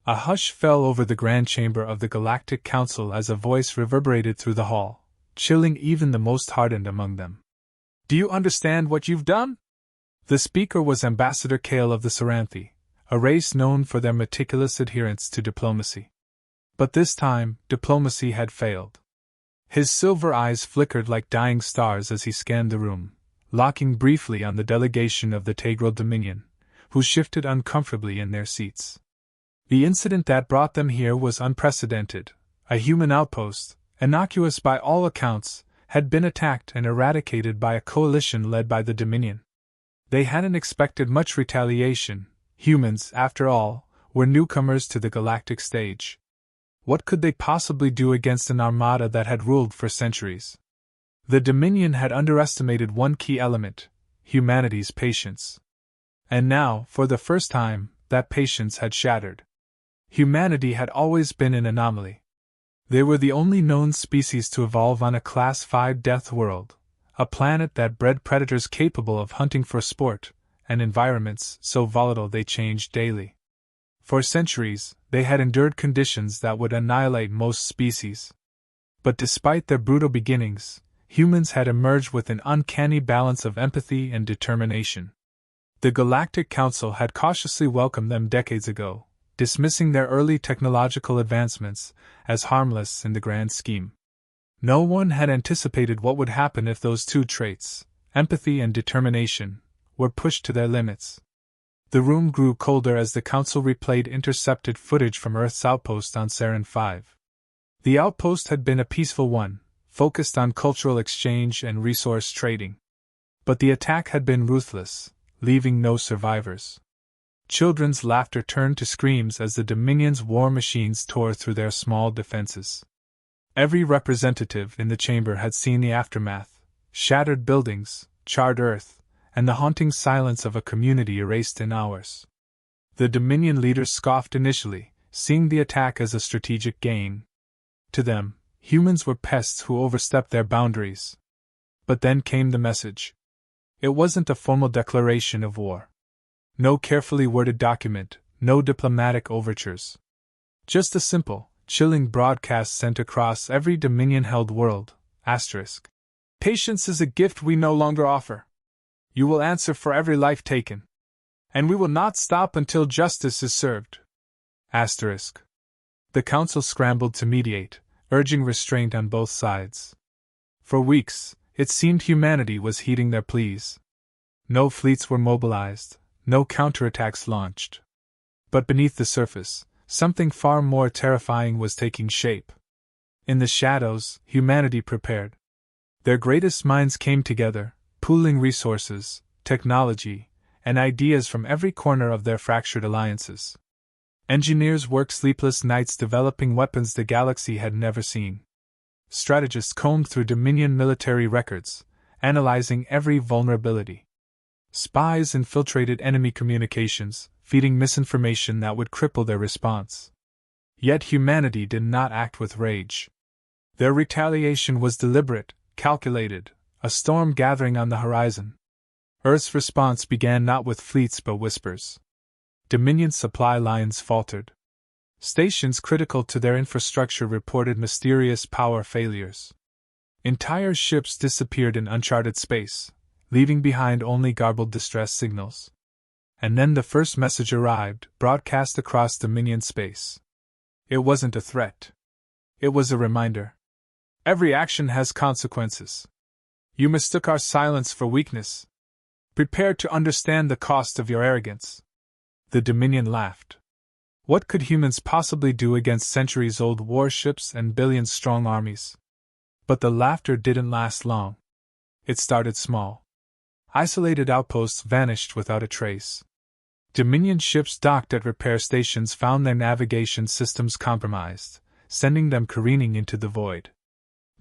A hush fell over the grand chamber of the Galactic Council as a voice reverberated through the hall, chilling even the most hardened among them. "Do you understand what you've done?" The speaker was Ambassador Kale of the Saranthi, a race known for their meticulous adherence to diplomacy. But this time, diplomacy had failed. His silver eyes flickered like dying stars as he scanned the room, locking briefly on the delegation of the Tegral Dominion, who shifted uncomfortably in their seats. The incident that brought them here was unprecedented. A human outpost, innocuous by all accounts, had been attacked and eradicated by a coalition led by the Dominion. They hadn't expected much retaliation. Humans, after all, were newcomers to the galactic stage. What could they possibly do against an armada that had ruled for centuries? The Dominion had underestimated one key element: humanity's patience. And now, for the first time, that patience had shattered. Humanity had always been an anomaly. They were the only known species to evolve on a Class 5 death world, a planet that bred predators capable of hunting for sport, and environments so volatile they changed daily. For centuries, they had endured conditions that would annihilate most species. But despite their brutal beginnings, humans had emerged with an uncanny balance of empathy and determination. The Galactic Council had cautiously welcomed them decades ago, dismissing their early technological advancements as harmless in the grand scheme. No one had anticipated what would happen if those two traits, empathy and determination, were pushed to their limits. The room grew colder as the Council replayed intercepted footage from Earth's outpost on Sarin 5. The outpost had been a peaceful one, focused on cultural exchange and resource trading. But the attack had been ruthless, leaving no survivors. Children's laughter turned to screams as the Dominion's war machines tore through their small defenses. Every representative in the chamber had seen the aftermath: shattered buildings, charred earth, and the haunting silence of a community erased in hours. The Dominion leaders scoffed initially, seeing the attack as a strategic gain. To them, humans were pests who overstepped their boundaries. But then came the message. It wasn't a formal declaration of war. No carefully worded document, no diplomatic overtures. Just a simple, chilling broadcast sent across every Dominion-held world, asterisk. Patience is a gift we no longer offer. You will answer for every life taken. And we will not stop until justice is served. Asterisk. The Council scrambled to mediate, urging restraint on both sides. For weeks, it seemed humanity was heeding their pleas. No fleets were mobilized, no counterattacks launched. But beneath the surface, something far more terrifying was taking shape. In the shadows, humanity prepared. Their greatest minds came together, pooling resources, technology, and ideas from every corner of their fractured alliances. Engineers worked sleepless nights developing weapons the galaxy had never seen. Strategists combed through Dominion military records, analyzing every vulnerability. Spies infiltrated enemy communications, feeding misinformation that would cripple their response. Yet humanity did not act with rage. Their retaliation was deliberate, calculated, a storm gathering on the horizon. Earth's response began not with fleets but whispers. Dominion supply lines faltered. Stations critical to their infrastructure reported mysterious power failures. Entire ships disappeared in uncharted space, leaving behind only garbled distress signals. And then the first message arrived, broadcast across Dominion space. It wasn't a threat. It was a reminder. Every action has consequences. You mistook our silence for weakness. Prepare to understand the cost of your arrogance. The Dominion laughed. What could humans possibly do against centuries-old warships and billion-strong armies? But the laughter didn't last long. It started small. Isolated outposts vanished without a trace. Dominion ships docked at repair stations found their navigation systems compromised, sending them careening into the void.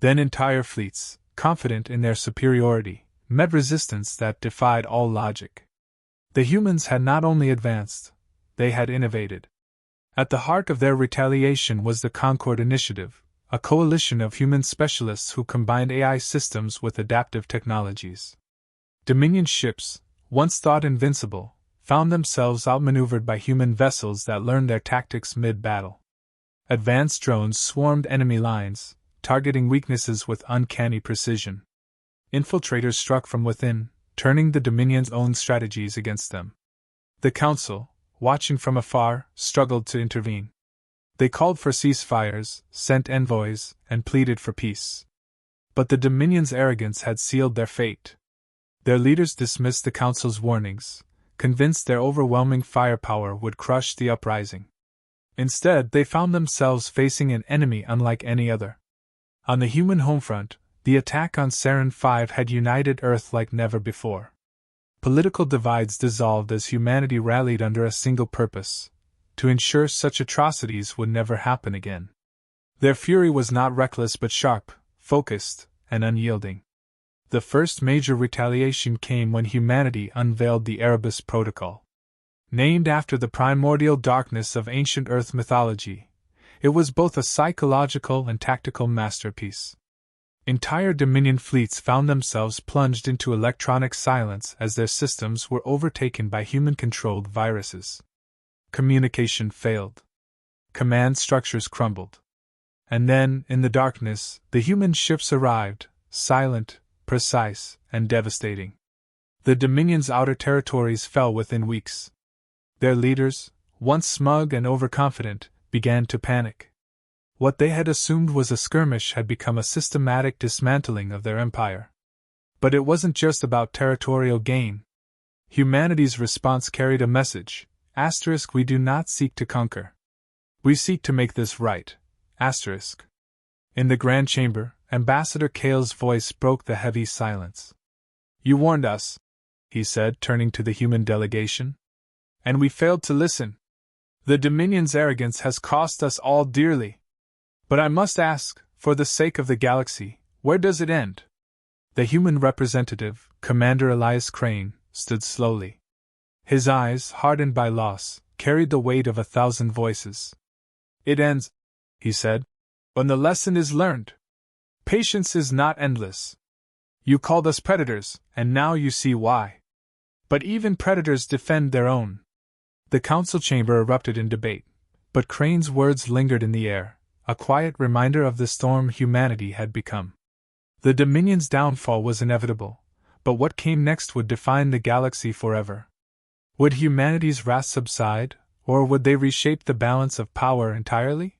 Then entire fleets, confident in their superiority, met resistance that defied all logic. The humans had not only advanced, they had innovated. At the heart of their retaliation was the Concord Initiative, a coalition of human specialists who combined AI systems with adaptive technologies. Dominion ships, once thought invincible, found themselves outmaneuvered by human vessels that learned their tactics mid-battle. Advanced drones swarmed enemy lines, targeting weaknesses with uncanny precision. Infiltrators struck from within, turning the Dominion's own strategies against them. The Council, watching from afar, struggled to intervene. They called for ceasefires, sent envoys, and pleaded for peace. But the Dominion's arrogance had sealed their fate. Their leaders dismissed the Council's warnings, convinced their overwhelming firepower would crush the uprising. Instead, they found themselves facing an enemy unlike any other. On the human homefront, the attack on Sarin V had united Earth like never before. Political divides dissolved as humanity rallied under a single purpose: to ensure such atrocities would never happen again. Their fury was not reckless but sharp, focused, and unyielding. The first major retaliation came when humanity unveiled the Erebus Protocol. Named after the primordial darkness of ancient Earth mythology, it was both a psychological and tactical masterpiece. Entire Dominion fleets found themselves plunged into electronic silence as their systems were overtaken by human-controlled viruses. Communication failed. Command structures crumbled. And then, in the darkness, the human ships arrived, silent, precise, and devastating. The Dominion's outer territories fell within weeks. Their leaders, once smug and overconfident, began to panic. What they had assumed was a skirmish had become a systematic dismantling of their empire. But it wasn't just about territorial gain. Humanity's response carried a message: we do not seek to conquer. We seek to make this right. In the Grand Chamber, Ambassador Kale's voice broke the heavy silence. You warned us, he said, turning to the human delegation. And we failed to listen. The Dominion's arrogance has cost us all dearly. But I must ask, for the sake of the galaxy, where does it end? The human representative, Commander Elias Crane, stood slowly. His eyes, hardened by loss, carried the weight of 1,000 voices. It ends, he said, when the lesson is learned. Patience is not endless. You called us predators, and now you see why. But even predators defend their own. The council chamber erupted in debate, but Crane's words lingered in the air, a quiet reminder of the storm humanity had become. The Dominion's downfall was inevitable, but what came next would define the galaxy forever. Would humanity's wrath subside, or would they reshape the balance of power entirely?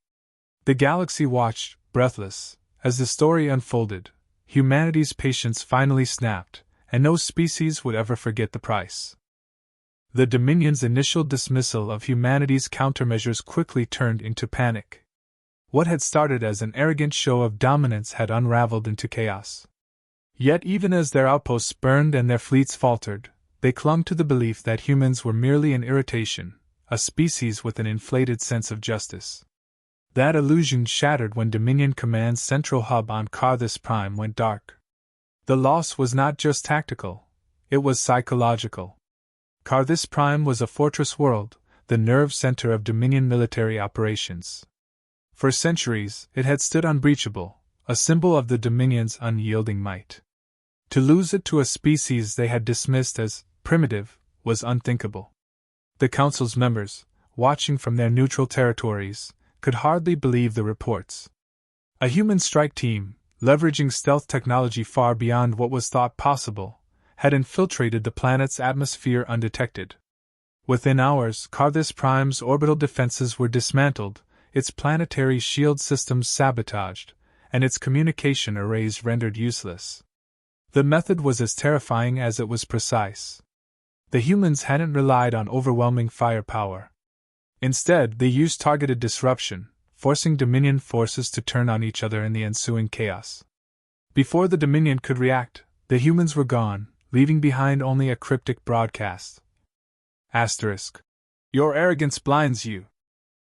The galaxy watched, breathless, as the story unfolded. Humanity's patience finally snapped, and no species would ever forget the price. The Dominion's initial dismissal of humanity's countermeasures quickly turned into panic. What had started as an arrogant show of dominance had unraveled into chaos. Yet even as their outposts burned and their fleets faltered, they clung to the belief that humans were merely an irritation, a species with an inflated sense of justice. That illusion shattered when Dominion Command's central hub on Carthus Prime went dark. The loss was not just tactical, it was psychological. Carthus Prime was a fortress world, the nerve center of Dominion military operations. For centuries, it had stood unbreachable, a symbol of the Dominion's unyielding might. To lose it to a species they had dismissed as primitive was unthinkable. The Council's members, watching from their neutral territories, could hardly believe the reports. A human strike team, leveraging stealth technology far beyond what was thought possible, had infiltrated the planet's atmosphere undetected. Within hours, Carthus Prime's orbital defenses were dismantled, its planetary shield systems sabotaged, and its communication arrays rendered useless. The method was as terrifying as it was precise. The humans hadn't relied on overwhelming firepower. Instead, they used targeted disruption, forcing Dominion forces to turn on each other in the ensuing chaos. Before the Dominion could react, the humans were gone, leaving behind only a cryptic broadcast. Your arrogance blinds you.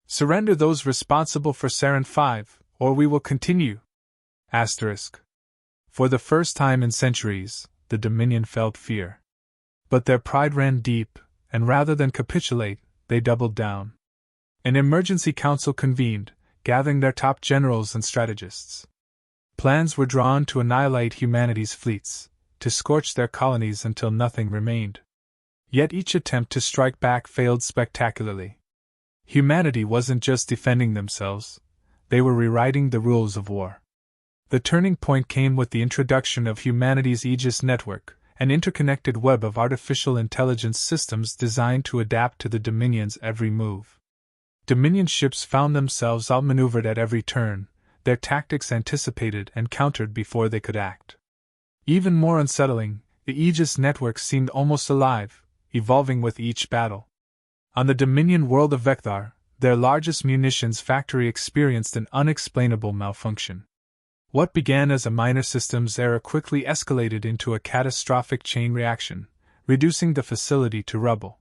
Surrender those responsible for Sarin V, or we will continue. For the first time in centuries, the Dominion felt fear. But their pride ran deep, and rather than capitulate, they doubled down. An emergency council convened, gathering their top generals and strategists. Plans were drawn to annihilate humanity's fleets, to scorch their colonies until nothing remained. Yet each attempt to strike back failed spectacularly. Humanity wasn't just defending themselves, they were rewriting the rules of war. The turning point came with the introduction of humanity's Aegis network, an interconnected web of artificial intelligence systems designed to adapt to the Dominion's every move. Dominion ships found themselves outmaneuvered at every turn, their tactics anticipated and countered before they could act. Even more unsettling, the Aegis network seemed almost alive, evolving with each battle. On the Dominion world of Vecthar, their largest munitions factory experienced an unexplainable malfunction. What began as a minor systems error quickly escalated into a catastrophic chain reaction, reducing the facility to rubble.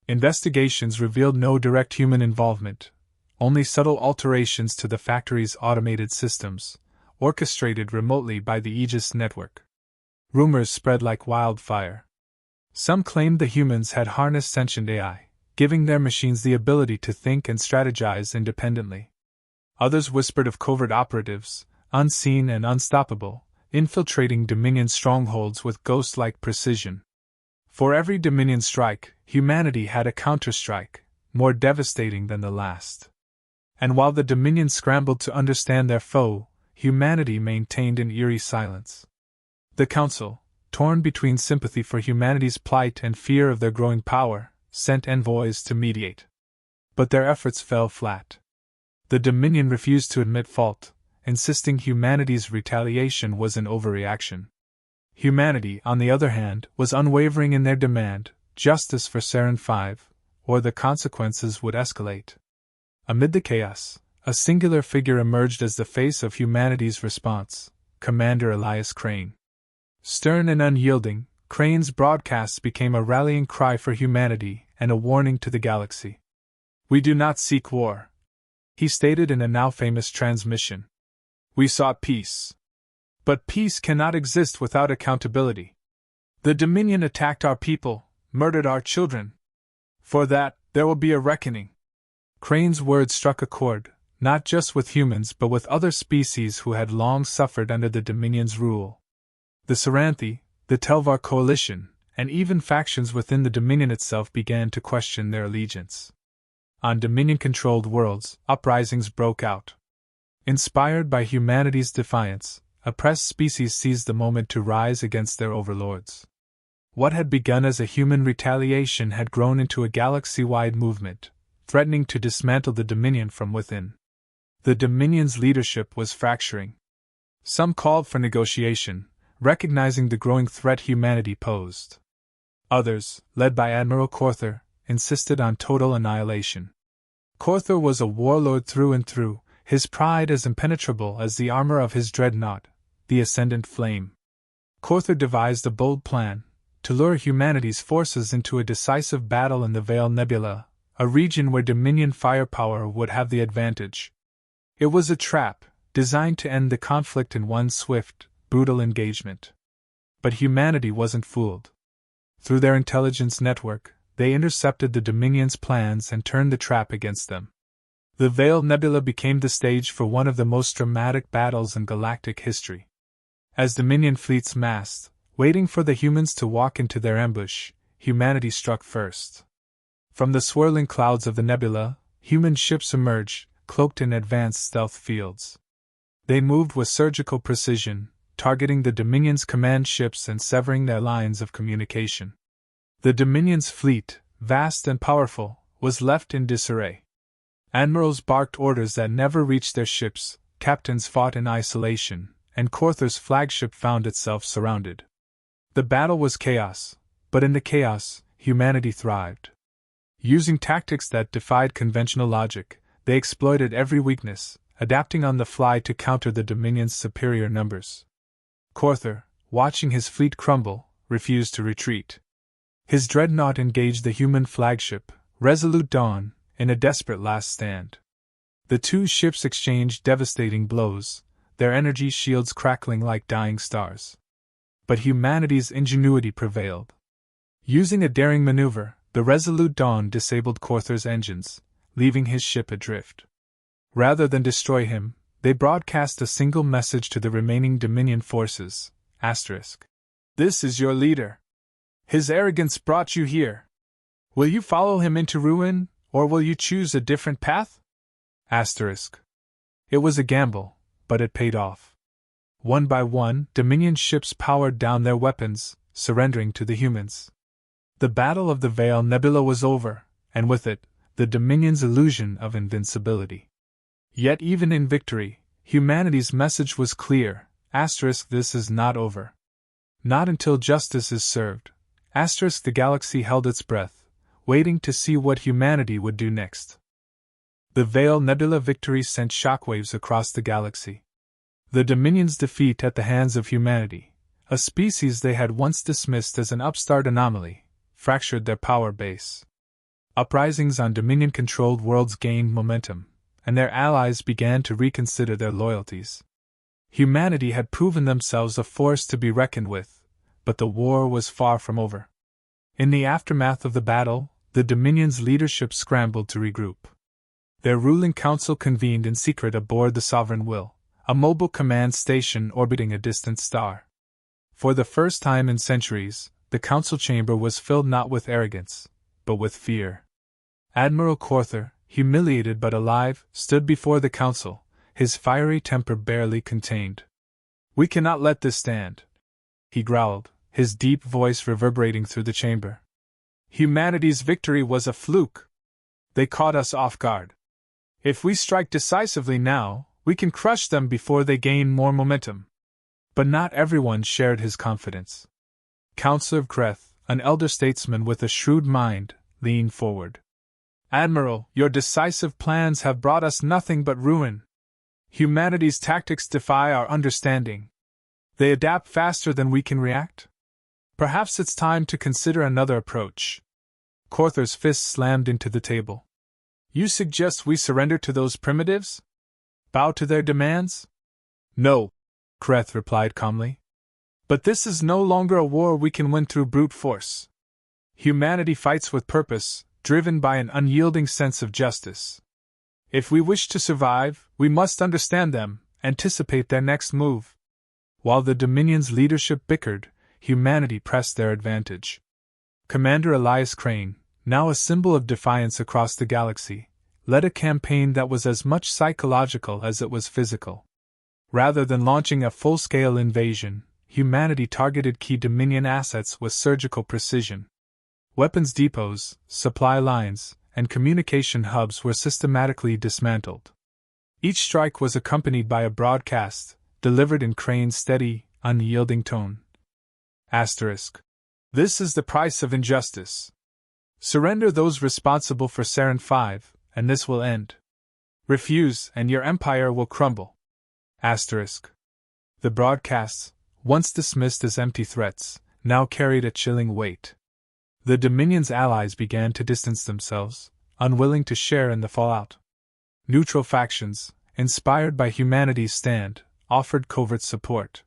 Investigations revealed no direct human involvement, only subtle alterations to the factory's automated systems, orchestrated remotely by the Aegis network. Rumors spread like wildfire. Some claimed the humans had harnessed sentient AI, giving their machines the ability to think and strategize independently. Others whispered of covert operatives, unseen and unstoppable, infiltrating Dominion strongholds with ghost-like precision. For every Dominion strike, humanity had a counterstrike, more devastating than the last. And while the Dominion scrambled to understand their foe, humanity maintained an eerie silence. The Council, torn between sympathy for humanity's plight and fear of their growing power, sent envoys to mediate. But their efforts fell flat. The Dominion refused to admit fault, insisting humanity's retaliation was an overreaction. Humanity, on the other hand, was unwavering in their demand: justice for Saren 5, or the consequences would escalate. Amid the chaos, a singular figure emerged as the face of humanity's response: Commander Elias Crane. Stern and unyielding, Crane's broadcasts became a rallying cry for humanity and a warning to the galaxy. "We do not seek war," he stated in a now famous transmission. "We sought peace. But peace cannot exist without accountability. The Dominion attacked our people, murdered our children. For that, there will be a reckoning." Crane's words struck a chord, not just with humans but with other species who had long suffered under the Dominion's rule. The Saranthi, the Telvar coalition, and even factions within the Dominion itself began to question their allegiance. On Dominion-controlled worlds, uprisings broke out. Inspired by humanity's defiance, oppressed species seized the moment to rise against their overlords. What had begun as a human retaliation had grown into a galaxy-wide movement, threatening to dismantle the Dominion from within. The Dominion's leadership was fracturing. Some called for negotiation, recognizing the growing threat humanity posed. Others, led by Admiral Corther, insisted on total annihilation. Corther was a warlord through and through, his pride as impenetrable as the armor of his dreadnought, the Ascendant Flame. Corther devised a bold plan: to lure humanity's forces into a decisive battle in the Veil Nebula, a region where Dominion firepower would have the advantage. It was a trap, designed to end the conflict in one swift, brutal engagement. But humanity wasn't fooled. Through their intelligence network, they intercepted the Dominion's plans and turned the trap against them. The Veil Nebula became the stage for one of the most dramatic battles in galactic history. As Dominion fleets massed, waiting for the humans to walk into their ambush, humanity struck first. From the swirling clouds of the nebula, human ships emerged, cloaked in advanced stealth fields. They moved with surgical precision, targeting the Dominion's command ships and severing their lines of communication. The Dominion's fleet, vast and powerful, was left in disarray. Admirals barked orders that never reached their ships, captains fought in isolation, and Corther's flagship found itself surrounded. The battle was chaos, but in the chaos, humanity thrived. Using tactics that defied conventional logic, they exploited every weakness, adapting on the fly to counter the Dominion's superior numbers. Corther, watching his fleet crumble, refused to retreat. His dreadnought engaged the human flagship, Resolute Dawn, in a desperate last stand. The two ships exchanged devastating blows, their energy shields crackling like dying stars. But humanity's ingenuity prevailed. Using a daring maneuver, the Resolute Dawn disabled Corther's engines, leaving his ship adrift. Rather than destroy him, they broadcast a single message to the remaining Dominion forces: *. This is your leader. His arrogance brought you here. Will you follow him into ruin, or will you choose a different path? Asterisk. It was a gamble, but it paid off. One by one, Dominion ships powered down their weapons, surrendering to the humans. The Battle of the Veil Nebula was over, and with it, the Dominion's illusion of invincibility. Yet even in victory, humanity's message was clear, asterisk, this is not over. Not until justice is served, asterisk, the galaxy held its breath, waiting to see what humanity would do next. The Veil Nebula victory sent shockwaves across the galaxy. The Dominion's defeat at the hands of humanity, a species they had once dismissed as an upstart anomaly, fractured their power base. Uprisings on Dominion-controlled worlds gained momentum, and their allies began to reconsider their loyalties. Humanity had proven themselves a force to be reckoned with, but the war was far from over. In the aftermath of the battle, the Dominion's leadership scrambled to regroup. Their ruling council convened in secret aboard the Sovereign Will, a mobile command station orbiting a distant star. For the first time in centuries, the council chamber was filled not with arrogance, but with fear. Admiral Corther, humiliated but alive, stood before the council, his fiery temper barely contained. "We cannot let this stand," he growled, his deep voice reverberating through the chamber. "Humanity's victory was a fluke. They caught us off guard. If we strike decisively now, we can crush them before they gain more momentum." But not everyone shared his confidence. Councillor Kreth, an elder statesman with a shrewd mind, leaned forward. "Admiral, your decisive plans have brought us nothing but ruin. Humanity's tactics defy our understanding. They adapt faster than we can react. Perhaps it's time to consider another approach." Corther's fist slammed into the table. "You suggest we surrender to those primitives? Bow to their demands?" "No," Kreth replied calmly. "But this is no longer a war we can win through brute force. Humanity fights with purpose, driven by an unyielding sense of justice. If we wish to survive, we must understand them, anticipate their next move." While the Dominion's leadership bickered, humanity pressed their advantage. Commander Elias Crane, now a symbol of defiance across the galaxy, led a campaign that was as much psychological as it was physical. Rather than launching a full-scale invasion, humanity targeted key Dominion assets with surgical precision. Weapons depots, supply lines, and communication hubs were systematically dismantled. Each strike was accompanied by a broadcast, delivered in Crane's steady, unyielding tone. Asterisk. "This is the price of injustice. Surrender those responsible for Sarin 5, and this will end. Refuse, and your empire will crumble." Asterisk. The broadcasts, once dismissed as empty threats, now carried a chilling weight. The Dominion's allies began to distance themselves, unwilling to share in the fallout. Neutral factions, inspired by humanity's stand, offered covert support.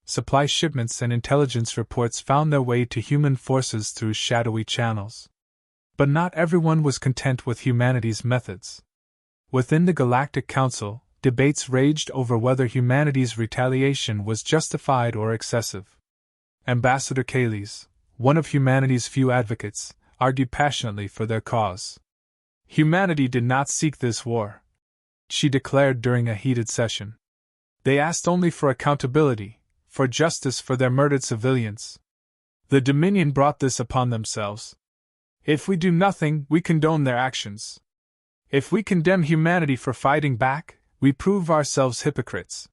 Supply shipments and intelligence reports found their way to human forces through shadowy channels. But not everyone was content with humanity's methods. Within the Galactic Council, debates raged over whether humanity's retaliation was justified or excessive. Ambassador Kales, one of humanity's few advocates, argued passionately for their cause. "Humanity did not seek this war," she declared during a heated session. "They asked only for accountability, for justice for their murdered civilians. The Dominion brought this upon themselves. If we do nothing, we condone their actions. If we condemn humanity for fighting back, we prove ourselves hypocrites."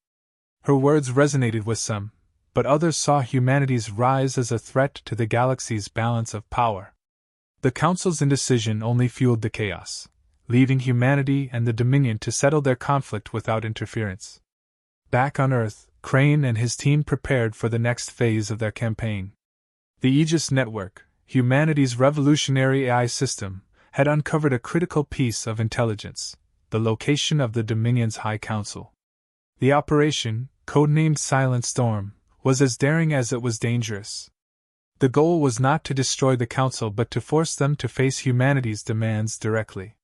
Her words resonated with some, but others saw humanity's rise as a threat to the galaxy's balance of power. The Council's indecision only fueled the chaos, leaving humanity and the Dominion to settle their conflict without interference. Back on Earth, Crane and his team prepared for the next phase of their campaign. The Aegis Network, humanity's revolutionary AI system, had uncovered a critical piece of intelligence: the location of the Dominion's High Council. The operation, codenamed Silent Storm, was as daring as it was dangerous. The goal was not to destroy the Council but to force them to face humanity's demands directly.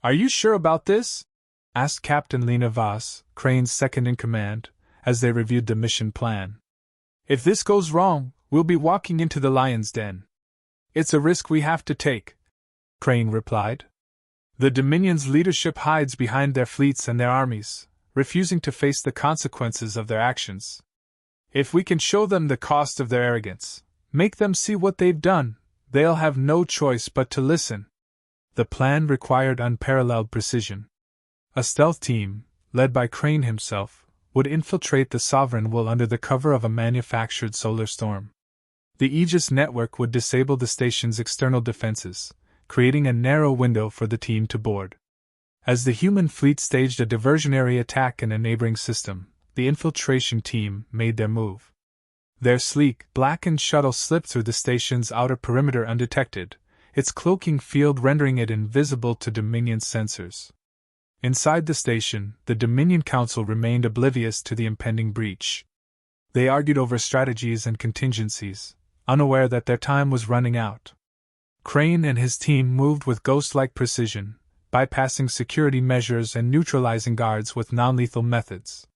"Are you sure about this?" asked Captain Lena Voss, Crane's second-in-command, as they reviewed the mission plan. "If this goes wrong, We'll be walking into the lion's den. It's a risk we have to take, Crane replied. The Dominion's leadership hides behind their fleets and their armies, refusing to face the consequences of their actions. If we can show them the cost of their arrogance, make them see what they've done, they'll have no choice but to listen. The plan required unparalleled precision. A stealth team, led by Crane himself, would infiltrate the Sovereign Will under the cover of a manufactured solar storm. The Aegis network would disable the station's external defenses, creating a narrow window for the team to board. As the human fleet staged a diversionary attack in a neighboring system, the infiltration team made their move. Their sleek, blackened shuttle slipped through the station's outer perimeter undetected, its cloaking field rendering it invisible to Dominion's sensors. Inside the station, the Dominion Council remained oblivious to the impending breach. They argued over strategies and contingencies, unaware that their time was running out. Crane and his team moved with ghost-like precision, bypassing security measures and neutralizing guards with non-lethal methods.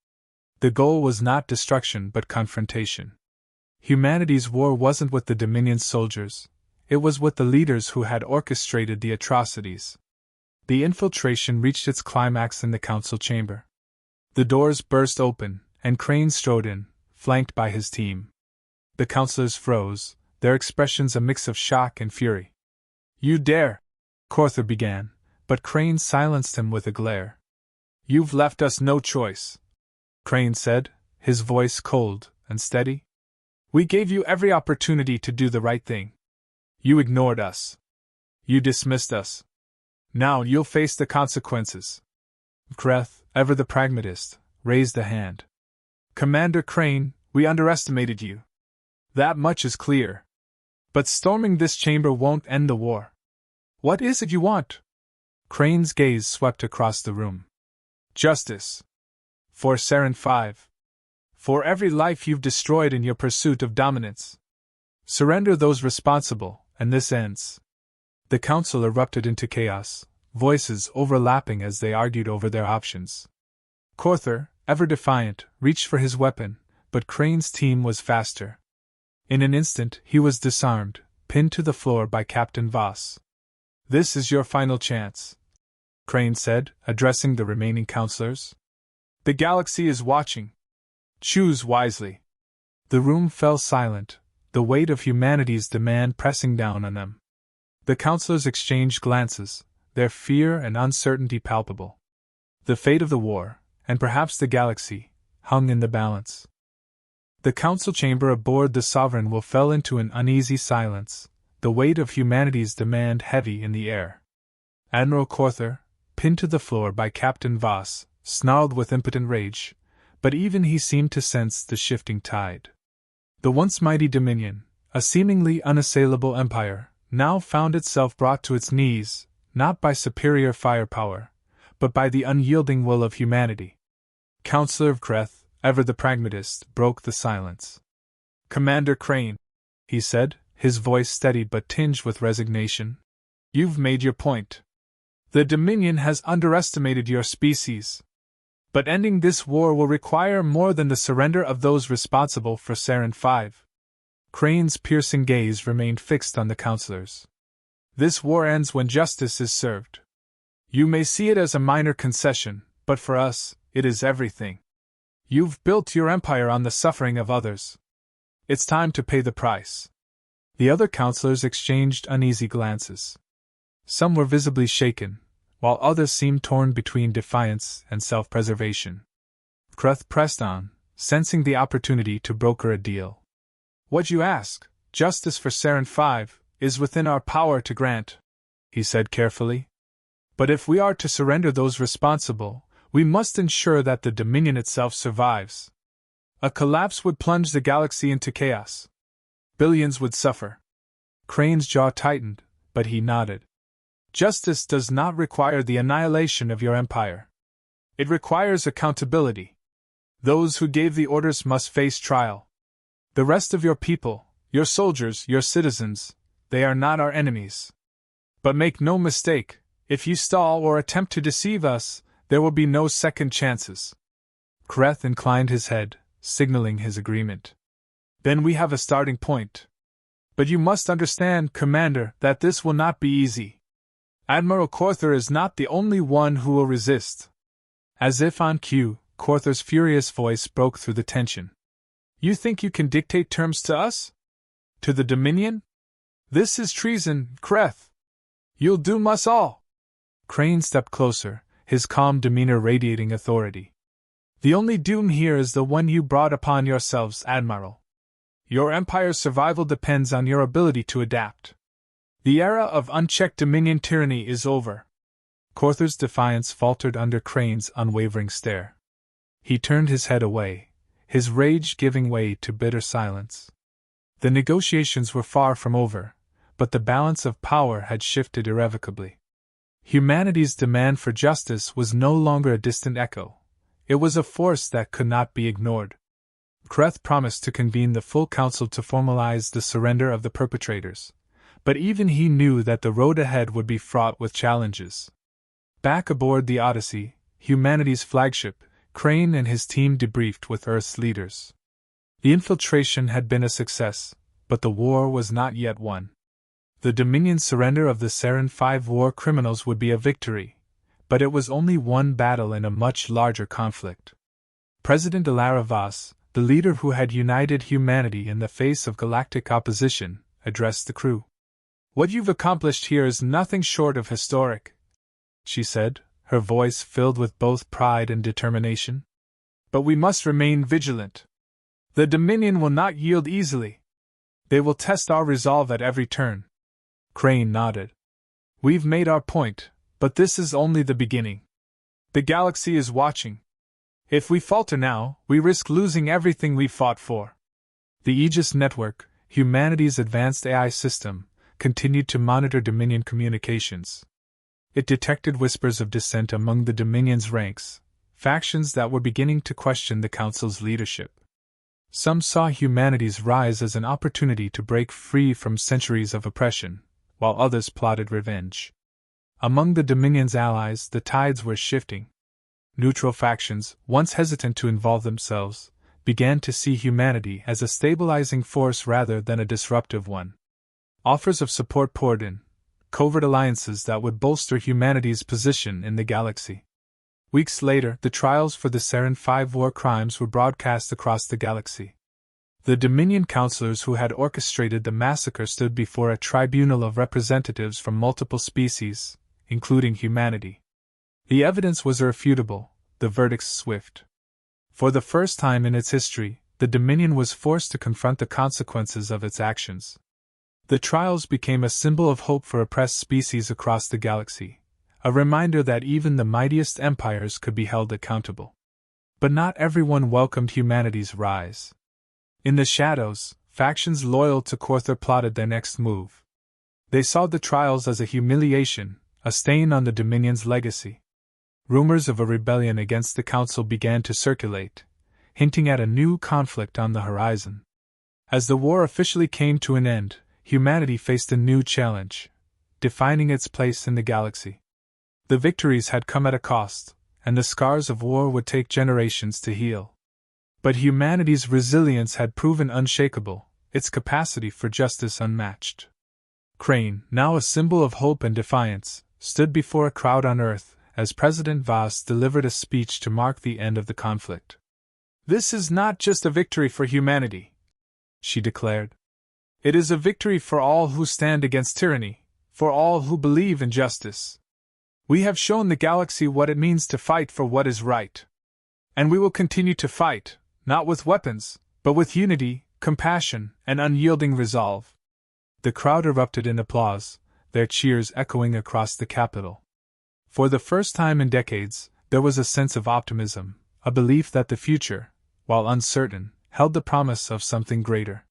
The goal was not destruction but confrontation. Humanity's war wasn't with the Dominion's soldiers, it was with the leaders who had orchestrated the atrocities. The infiltration reached its climax in the council chamber. The doors burst open, and Crane strode in, flanked by his team. The councilors froze, their expressions a mix of shock and fury. "You dare!" Corther began, but Crane silenced him with a glare. "You've left us no choice," Crane said, his voice cold and steady. "We gave you every opportunity to do the right thing. You ignored us. You dismissed us. Now you'll face the consequences." Kreth, ever the pragmatist, raised a hand. "Commander Crane, we underestimated you. That much is clear. But storming this chamber won't end the war. What is it you want?" Crane's gaze swept across the room. "Justice. For Saren 5. For every life you've destroyed in your pursuit of dominance. Surrender those responsible, and this ends." The council erupted into chaos, voices overlapping as they argued over their options. Corther, ever defiant, reached for his weapon, but Crane's team was faster. In an instant, he was disarmed, pinned to the floor by Captain Voss. "This is your final chance," Crane said, addressing the remaining counselors. "The galaxy is watching. Choose wisely." The room fell silent, the weight of humanity's demand pressing down on them. The counselors exchanged glances, their fear and uncertainty palpable. The fate of the war, and perhaps the galaxy, hung in the balance. The council chamber aboard the Sovereign Will fell into an uneasy silence, the weight of humanity's demand heavy in the air. Admiral Corther, pinned to the floor by Captain Voss, snarled with impotent rage, but even he seemed to sense the shifting tide. The once mighty Dominion, a seemingly unassailable empire, now found itself brought to its knees, not by superior firepower, but by the unyielding will of humanity. Counselor Kreth, ever the pragmatist, broke the silence. "Commander Crane," he said, his voice steady but tinged with resignation, "you've made your point. The Dominion has underestimated your species. But ending this war will require more than the surrender of those responsible for Saren 5. Crane's piercing gaze remained fixed on the counselors. "This war ends when justice is served. You may see it as a minor concession, but for us, it is everything. You've built your empire on the suffering of others. It's time to pay the price." The other counselors exchanged uneasy glances. Some were visibly shaken, while others seemed torn between defiance and self-preservation. Kreth pressed on, sensing the opportunity to broker a deal. "What you ask, justice for Saren 5, is within our power to grant," he said carefully. "But if we are to surrender those responsible, we must ensure that the Dominion itself survives. A collapse would plunge the galaxy into chaos. Billions would suffer." Crane's jaw tightened, but he nodded. "Justice does not require the annihilation of your empire. It requires accountability. Those who gave the orders must face trial. The rest of your people, your soldiers, your citizens, they are not our enemies. But make no mistake, if you stall or attempt to deceive us, there will be no second chances." Kreth inclined his head, signaling his agreement. Then we have a starting point. But you must understand, Commander, that this will not be easy. Admiral Corther is not the only one who will resist. As if on cue, Corther's furious voice broke through the tension. You think you can dictate terms to us? To the Dominion? This is treason, Kreth. You'll doom us all. Crane stepped closer, his calm demeanor radiating authority. The only doom here is the one you brought upon yourselves, Admiral. Your Empire's survival depends on your ability to adapt. The era of unchecked Dominion tyranny is over. Corther's defiance faltered under Crane's unwavering stare. He turned his head away, his rage giving way to bitter silence. The negotiations were far from over, but the balance of power had shifted irrevocably. Humanity's demand for justice was no longer a distant echo. It was a force that could not be ignored. Kreth promised to convene the full council to formalize the surrender of the perpetrators, but even he knew that the road ahead would be fraught with challenges. Back aboard the Odyssey, humanity's flagship, Crane and his team debriefed with Earth's leaders. The infiltration had been a success, but the war was not yet won. The Dominion's surrender of the Sarin 5 war criminals would be a victory, but it was only one battle in a much larger conflict. President Alara Vaz, the leader who had united humanity in the face of galactic opposition, addressed the crew. What you've accomplished here is nothing short of historic, she said, her voice filled with both pride and determination. But we must remain vigilant. The Dominion will not yield easily. They will test our resolve at every turn. Crane nodded. We've made our point, but this is only the beginning. The galaxy is watching. If we falter now, we risk losing everything we've fought for. The Aegis Network, humanity's advanced AI system, continued to monitor Dominion communications. It detected whispers of dissent among the Dominion's ranks, factions that were beginning to question the Council's leadership. Some saw humanity's rise as an opportunity to break free from centuries of oppression, while others plotted revenge. Among the Dominion's allies, the tides were shifting. Neutral factions, once hesitant to involve themselves, began to see humanity as a stabilizing force rather than a disruptive one. Offers of support poured in, covert alliances that would bolster humanity's position in the galaxy. Weeks later, the trials for the Sarin 5 war crimes were broadcast across the galaxy. The Dominion counselors who had orchestrated the massacre stood before a tribunal of representatives from multiple species, including humanity. The evidence was irrefutable, the verdicts swift. For the first time in its history, the Dominion was forced to confront the consequences of its actions. The trials became a symbol of hope for oppressed species across the galaxy, a reminder that even the mightiest empires could be held accountable. But not everyone welcomed humanity's rise. In the shadows, factions loyal to Corther plotted their next move. They saw the trials as a humiliation, a stain on the Dominion's legacy. Rumors of a rebellion against the Council began to circulate, hinting at a new conflict on the horizon. As the war officially came to an end, humanity faced a new challenge, defining its place in the galaxy. The victories had come at a cost, and the scars of war would take generations to heal. But humanity's resilience had proven unshakable, its capacity for justice unmatched. Crane, now a symbol of hope and defiance, stood before a crowd on Earth as President Vaz delivered a speech to mark the end of the conflict. This is not just a victory for humanity, she declared. It is a victory for all who stand against tyranny, for all who believe in justice. We have shown the galaxy what it means to fight for what is right. And we will continue to fight, not with weapons, but with unity, compassion, and unyielding resolve. The crowd erupted in applause, their cheers echoing across the capital. For the first time in decades, there was a sense of optimism, a belief that the future, while uncertain, held the promise of something greater.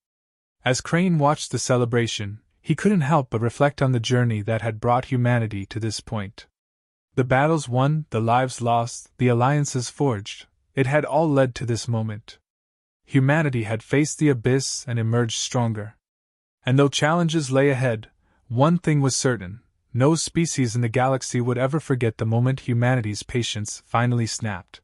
As Crane watched the celebration, he couldn't help but reflect on the journey that had brought humanity to this point. The battles won, the lives lost, the alliances forged, it had all led to this moment. Humanity had faced the abyss and emerged stronger. And though challenges lay ahead, one thing was certain: no species in the galaxy would ever forget the moment humanity's patience finally snapped.